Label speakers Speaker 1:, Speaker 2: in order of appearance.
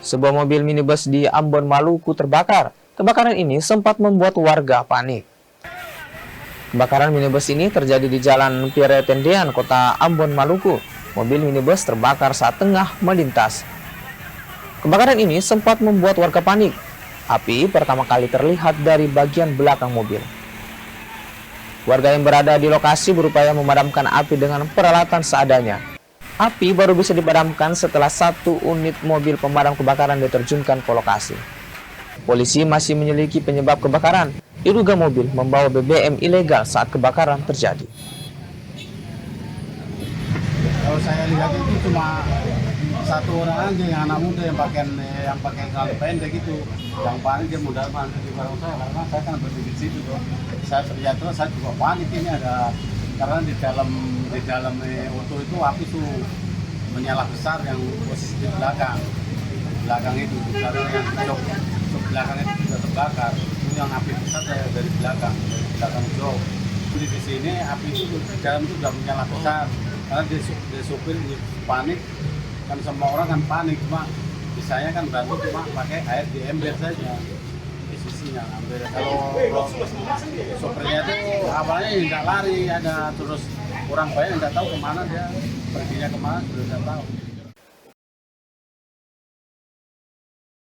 Speaker 1: Sebuah mobil minibus di Ambon, Maluku terbakar. Kebakaran ini sempat membuat warga panik. Kebakaran minibus ini terjadi di Jalan Piretendean, Kota Ambon, Maluku. Mobil minibus terbakar saat tengah melintas. Kebakaran ini sempat membuat warga panik. Api pertama kali terlihat dari bagian belakang mobil. Warga yang berada di lokasi berupaya memadamkan api dengan peralatan seadanya. Api baru bisa dipadamkan setelah satu unit mobil pemadam kebakaran diterjunkan ke lokasi. Polisi masih menyelidiki penyebab kebakaran. Diduga mobil membawa BBM ilegal saat kebakaran terjadi.
Speaker 2: Kalau saya lihat itu cuma satu orang aja, yang anak muda yang pakai celana pendek itu, yang panik dia mudah masuk di barang saya, karena saya kan berdiri di situ tuh. Saya terlihat terus, saya juga panik ini ada, karena di dalam auto itu api tuh menyala besar yang posisi di belakang itu, di belakang yang jok belakang itu sudah terbakar. Itu yang api besar dari belakang jauh. Jadi di sini api itu di dalam itu sudah menyala besar, karena dia supir panik. Kan semua orang kan panik, cuma saya kan bantu cuma pakai air di ember saja di sisinya ambil. Kalau sopirnya itu awalnya tidak lari, ada terus orang banyak tidak tahu kemana dia perginya, kemana sudah tidak tahu.